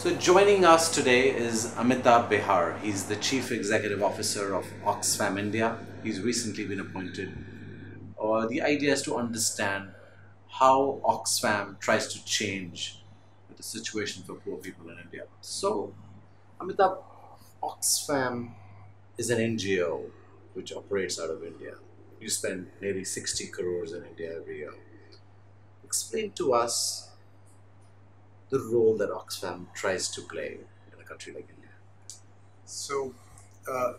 So joining us today is Amitabh Beher. He's the Chief Executive Officer of Oxfam India. He's recently been appointed. The idea is to understand how Oxfam tries to change the situation for poor people in India. So, Amitabh, Oxfam is an NGO which operates out of India. You spend nearly 60 crores in India every year. Explain to us the role that Oxfam tries to play in a country like India. So,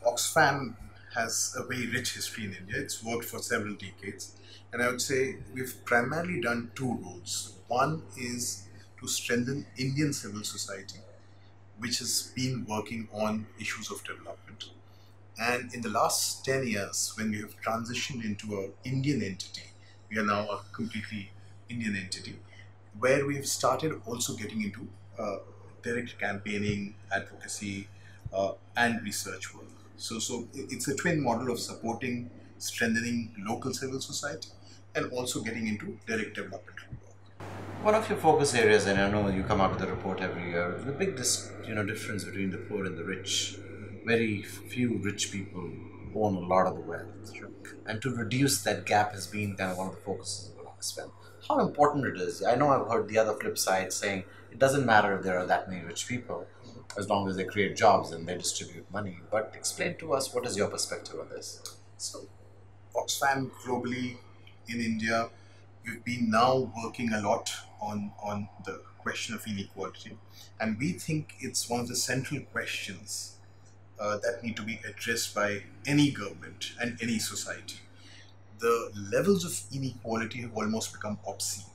Oxfam has a very rich history in India. It's worked for several decades. And I would say we've primarily done two roles. One is to strengthen Indian civil society, which has been working on issues of development. And in the last 10 years, when we have transitioned into an Indian entity, we are now a completely Indian entity, where we have started also getting into direct campaigning, advocacy, and research work. So it's a twin model of supporting, strengthening local civil society, and also getting into direct developmental work. One of your focus areas, and I know you come out with a report every year, the big difference between the poor and the rich. Very few rich people own a lot of the wealth. Sure. And to reduce that gap has been kind of one of the focuses of Oxfam. How important it is. I know I've heard the other flip side saying it doesn't matter if there are that many rich people as long as they create jobs and they distribute money. But explain to us, what is your perspective on this? So, Oxfam globally in India, we've been now working a lot on the question of inequality, and we think it's one of the central questions that need to be addressed by any government and any society. The levels of inequality have almost become obscene.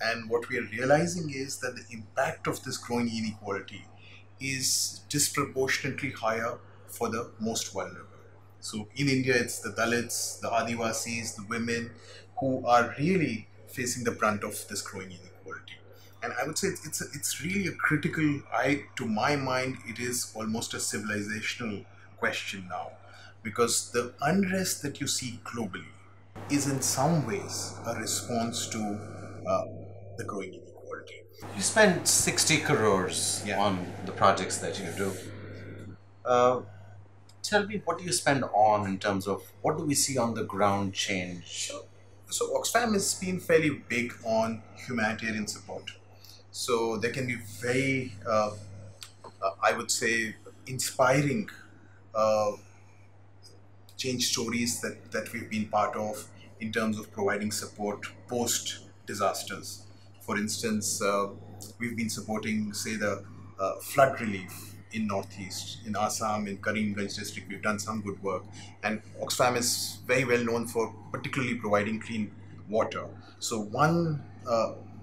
And what we are realizing is that the impact of this growing inequality is disproportionately higher for the most vulnerable. So in India, it's the Dalits, the Adivasis, the women who are really facing the brunt of this growing inequality. And I would say it's really a critical, to my mind, it is almost a civilizational question now, because the unrest that you see globally is in some ways a response to uh, the growing inequality. You spend 60 crores Yeah. on the projects that you do. Uh, Tell me, what do you spend on in terms of what do we see on the ground change? So Oxfam has been fairly big on humanitarian support. So there can be very, I would say, inspiring uh, change stories that we've been part of in terms of providing support post disasters. For instance, we've been supporting, say, the flood relief in Northeast, in Assam, in Karimganj district. We've done some good work, and Oxfam is very well known for particularly providing clean water. So one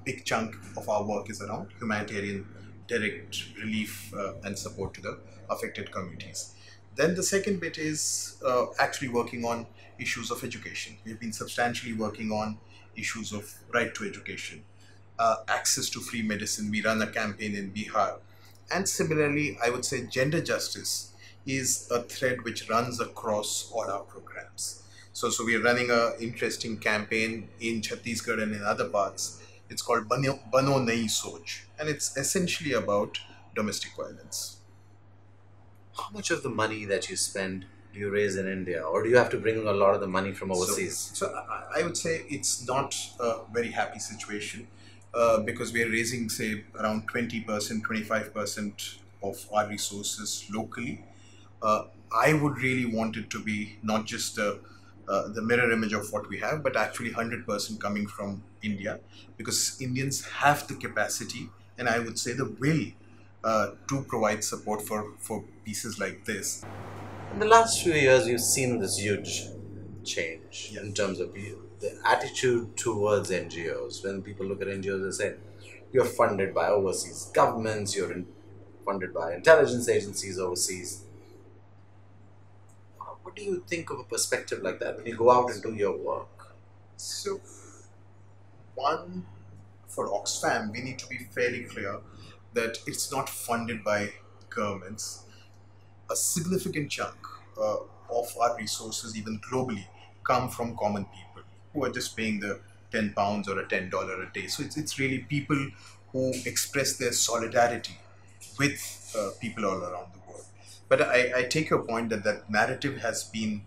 big chunk of our work is around humanitarian direct relief and support to the affected communities. Then the second bit is actually working on issues of education. We've been substantially working on issues of right to education, access to free medicine. We run a campaign in Bihar. And similarly, I would say gender justice is a thread which runs across all our programs. So we are running an interesting campaign in Chhattisgarh and in other parts. It's called Bano Nayi Soch, and it's essentially about domestic violence. How much of the money that you spend do you raise in India, or do you have to bring a lot of the money from So, overseas? I would say it's not a very happy situation because we are raising, say, around 20%, 25% of our resources locally. Uh, I would really want it to be not just the mirror image of what we have, but actually 100% coming from India, because Indians have the capacity and I would say the will to provide support for pieces like this. In the last few years, you've seen this huge change Yeah. in terms of the attitude towards NGOs. When people look at NGOs, they say you're funded by overseas governments, funded by intelligence agencies overseas. What do you think of a perspective like that when you go out and do your work? So, one, for Oxfam, we need to be fairly clear that it's not funded by governments. A significant chunk of our resources, even globally, come from common people who are just paying the £10 or a $10 a day. So it's really people who express their solidarity with people all around the world. But I take your point that that narrative has been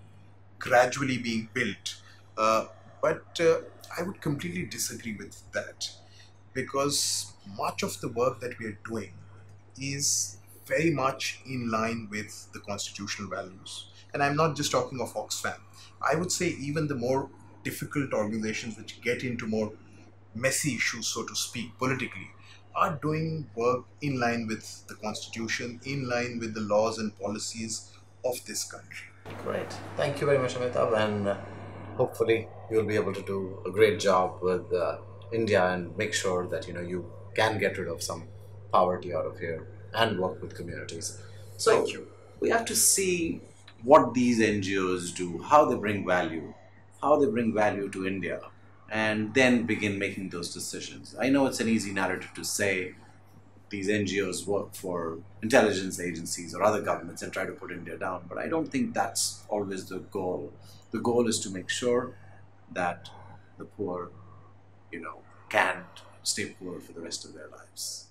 gradually being built. Uh, but I would completely disagree with that, because much of the work that we are doing is very much in line with the constitutional values. And I'm not just talking of Oxfam. I would say even the more difficult organizations which get into more messy issues, so to speak, politically, are doing work in line with the constitution, in line with the laws and policies of this country. Great. Thank you very much, Amitabh. And hopefully, you'll be able to do a great job with India and make sure that you can get rid of some poverty out of here and work with communities. So Thank you. we have to see what these NGOs do, how they bring value to India, and then begin making those decisions. I know it's an easy narrative to say these NGOs work for intelligence agencies or other governments and try to put India down. But I don't think that's always the goal. The goal is to make sure that the poor, can't stay poor for the rest of their lives.